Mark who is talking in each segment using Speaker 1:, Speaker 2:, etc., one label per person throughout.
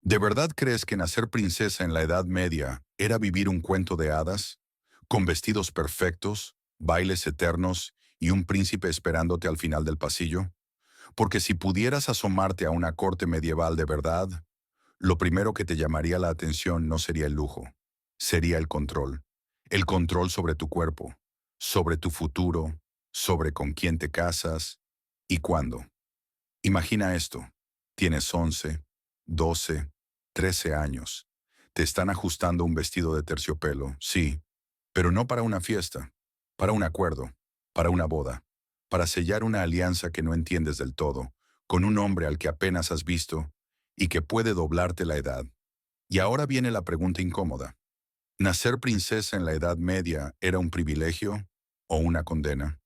Speaker 1: ¿De verdad crees que nacer princesa en la Edad Media era vivir un cuento de hadas? Con vestidos perfectos, bailes eternos y un príncipe esperándote al final del pasillo. Porque si pudieras asomarte a una corte medieval de verdad, lo primero que te llamaría la atención no sería el lujo, sería el control. El control sobre tu cuerpo, sobre tu futuro, sobre con quién te casas y cuándo. Imagina esto. Tienes 11, 12, 13 años. Te están ajustando un vestido de terciopelo, sí, pero no para una fiesta, para un acuerdo, para una boda, para sellar una alianza que no entiendes del todo, con un hombre al que apenas has visto y que puede doblarte la edad. Y ahora viene la pregunta incómoda. ¿Nacer princesa en la Edad Media era un privilegio o una condena?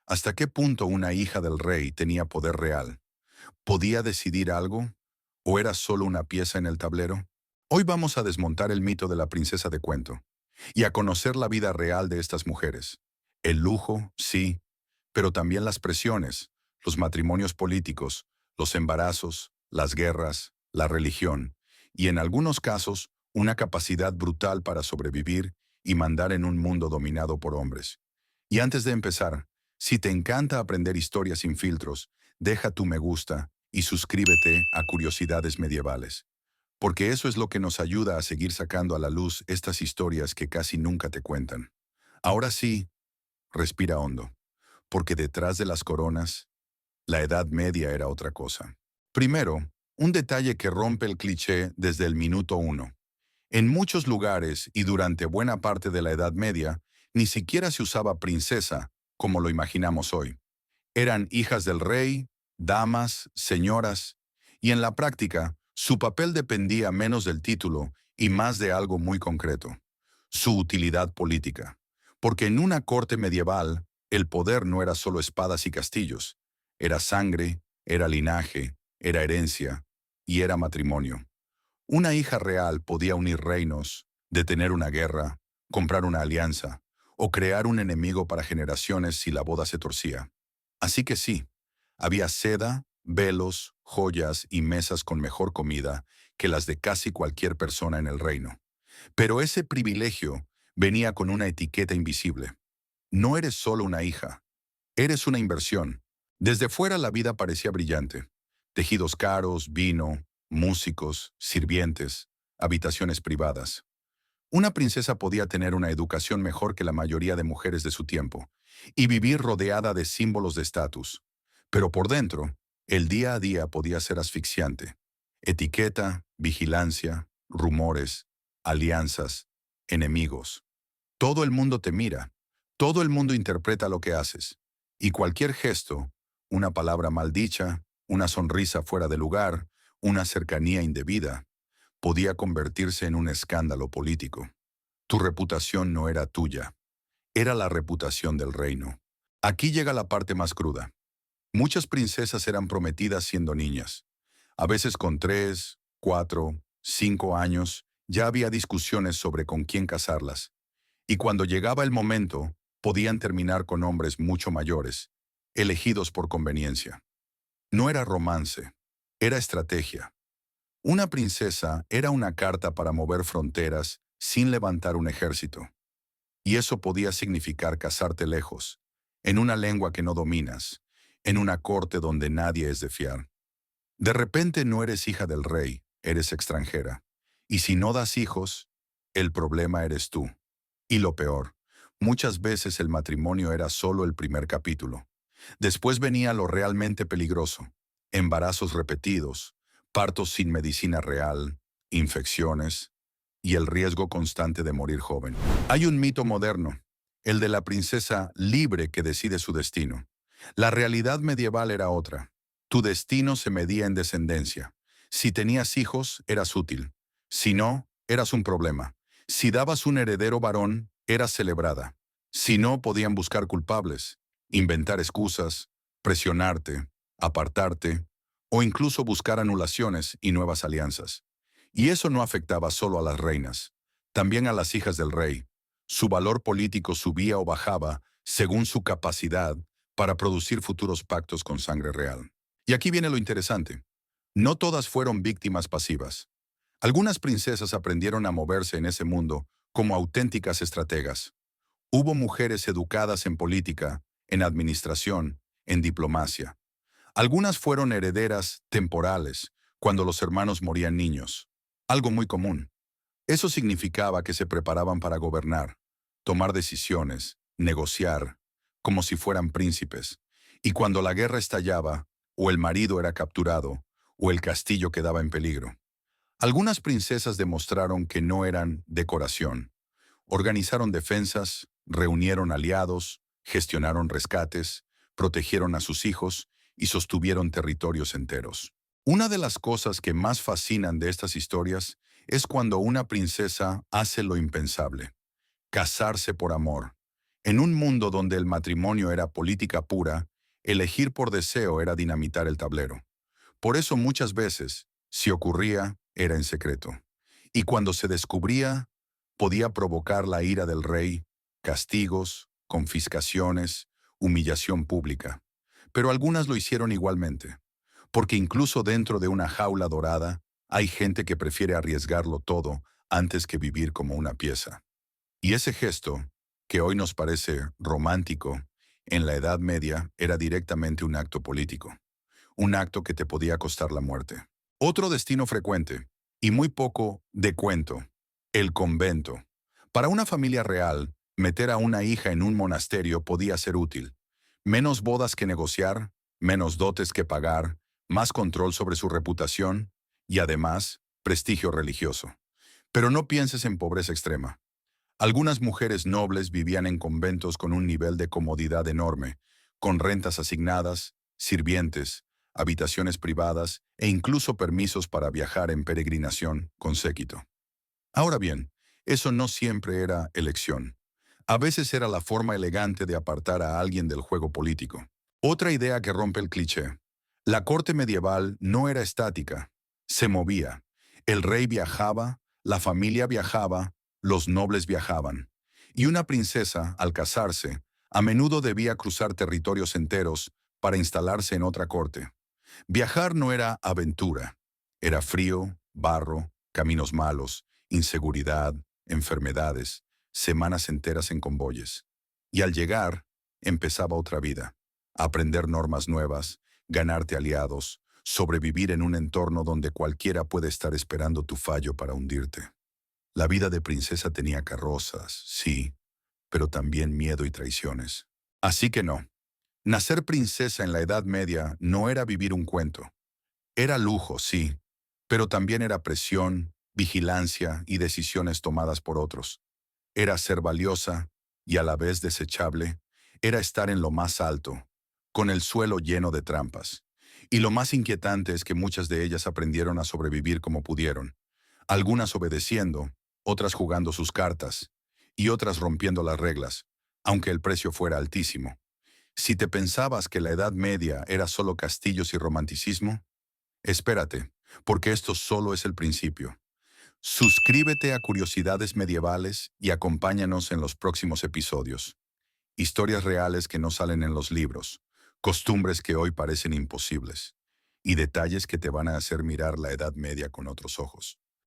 Speaker 1: ¿Hasta qué punto una hija del rey tenía poder real? ¿Podía decidir algo? ¿O era solo una pieza en el tablero? Hoy vamos a desmontar el mito de la princesa de cuento y a conocer la vida real de estas mujeres. El lujo, sí, pero también las presiones, los matrimonios políticos, los embarazos, las guerras, la religión y en algunos casos una capacidad brutal para sobrevivir y mandar en un mundo dominado por hombres. Y antes de empezar, si te encanta aprender historias sin filtros, deja tu me gusta y suscríbete a Curiosidades Medievales, porque eso es lo que nos ayuda a seguir sacando a la luz estas historias que casi nunca te cuentan. Ahora sí, respira hondo, porque detrás de las coronas, la Edad Media era otra cosa. Primero, un detalle que rompe el cliché desde el minuto uno. En muchos lugares y durante buena parte de la Edad Media, ni siquiera se usaba princesa como lo imaginamos hoy. Eran hijas del rey, damas, señoras, y en la práctica, su papel dependía menos del título y más de algo muy concreto, su utilidad política. Porque en una corte medieval, el poder no era solo espadas y castillos, era sangre, era linaje, era herencia y era matrimonio. Una hija real podía unir reinos, detener una guerra, comprar una alianza o crear un enemigo para generaciones si la boda se torcía. Así que sí, había seda, velos, joyas y mesas con mejor comida que las de casi cualquier persona en el reino. Pero ese privilegio venía con una etiqueta invisible. No eres solo una hija, eres una inversión. Desde fuera la vida parecía brillante. Tejidos caros, vino, músicos, sirvientes, habitaciones privadas. Una princesa podía tener una educación mejor que la mayoría de mujeres de su tiempo y vivir rodeada de símbolos de estatus. Pero por dentro, el día a día podía ser asfixiante. Etiqueta, vigilancia, rumores, alianzas, enemigos. Todo el mundo te mira, todo el mundo interpreta lo que haces, y cualquier gesto, una palabra maldicha, una sonrisa fuera de lugar, una cercanía indebida, podía convertirse en un escándalo político. Tu reputación no era tuya, era la reputación del reino. Aquí llega la parte más cruda. Muchas princesas eran prometidas siendo niñas. A veces con 3, 4, 5 años ya había discusiones sobre con quién casarlas. Y cuando llegaba el momento, podían terminar con hombres mucho mayores, elegidos por conveniencia. No era romance, era estrategia. Una princesa era una carta para mover fronteras sin levantar un ejército. Y eso podía significar casarte lejos, en una lengua que no dominas, en una corte donde nadie es de fiar. De repente no eres hija del rey, eres extranjera. Y si no das hijos, el problema eres tú. Y lo peor, muchas veces el matrimonio era solo el primer capítulo. Después venía lo realmente peligroso: embarazos repetidos, partos sin medicina real, infecciones y el riesgo constante de morir joven. Hay un mito moderno, el de la princesa libre que decide su destino. La realidad medieval era otra. Tu destino se medía en descendencia. Si tenías hijos, eras útil. Si no, eras un problema. Si dabas un heredero varón, eras celebrada. Si no, podían buscar culpables, inventar excusas, presionarte, apartarte o incluso buscar anulaciones y nuevas alianzas. Y eso no afectaba solo a las reinas, también a las hijas del rey. Su valor político subía o bajaba según su capacidad para producir futuros pactos con sangre real. Y aquí viene lo interesante. No todas fueron víctimas pasivas. Algunas princesas aprendieron a moverse en ese mundo como auténticas estrategas. Hubo mujeres educadas en política, en administración, en diplomacia. Algunas fueron herederas temporales, cuando los hermanos morían niños. Algo muy común. Eso significaba que se preparaban para gobernar, tomar decisiones, negociar, como si fueran príncipes. Y cuando la guerra estallaba, o el marido era capturado, o el castillo quedaba en peligro. Algunas princesas demostraron que no eran decoración. Organizaron defensas, reunieron aliados, gestionaron rescates, protegieron a sus hijos y sostuvieron territorios enteros. Una de las cosas que más fascinan de estas historias es cuando una princesa hace lo impensable: casarse por amor. En un mundo donde el matrimonio era política pura, elegir por deseo era dinamitar el tablero. Por eso muchas veces, si ocurría, era en secreto. Y cuando se descubría, podía provocar la ira del rey, castigos, confiscaciones, humillación pública. Pero algunas lo hicieron igualmente, porque incluso dentro de una jaula dorada, hay gente que prefiere arriesgarlo todo antes que vivir como una pieza. Y ese gesto, que hoy nos parece romántico, en la Edad Media era directamente un acto político, un acto que te podía costar la muerte. Otro destino frecuente, y muy poco de cuento: el convento. Para una familia real, meter a una hija en un monasterio podía ser útil. Menos bodas que negociar, menos dotes que pagar, más control sobre su reputación y además, prestigio religioso. Pero no pienses en pobreza extrema. Algunas mujeres nobles vivían en conventos con un nivel de comodidad enorme, con rentas asignadas, sirvientes, habitaciones privadas e incluso permisos para viajar en peregrinación con séquito. Ahora bien, eso no siempre era elección. A veces era la forma elegante de apartar a alguien del juego político. Otra idea que rompe el cliché: la corte medieval no era estática, se movía. El rey viajaba, la familia viajaba, los nobles viajaban. Y una princesa, al casarse, a menudo debía cruzar territorios enteros para instalarse en otra corte. Viajar no era aventura, era frío, barro, caminos malos, inseguridad, enfermedades, semanas enteras en convoyes. Y al llegar, empezaba otra vida: aprender normas nuevas, ganarte aliados, sobrevivir en un entorno donde cualquiera puede estar esperando tu fallo para hundirte. La vida de princesa tenía carrozas, sí, pero también miedo y traiciones. Así que no, nacer princesa en la Edad Media no era vivir un cuento. Era lujo, sí, pero también era presión, vigilancia y decisiones tomadas por otros. Era ser valiosa y a la vez desechable. Era estar en lo más alto, con el suelo lleno de trampas. Y lo más inquietante es que muchas de ellas aprendieron a sobrevivir como pudieron, algunas obedeciendo, otras jugando sus cartas, y otras rompiendo las reglas, aunque el precio fuera altísimo. Si te pensabas que la Edad Media era solo castillos y romanticismo, espérate, porque esto solo es el principio. Suscríbete a Curiosidades Medievales y acompáñanos en los próximos episodios. Historias reales que no salen en los libros, costumbres que hoy parecen imposibles, y detalles que te van a hacer mirar la Edad Media con otros ojos.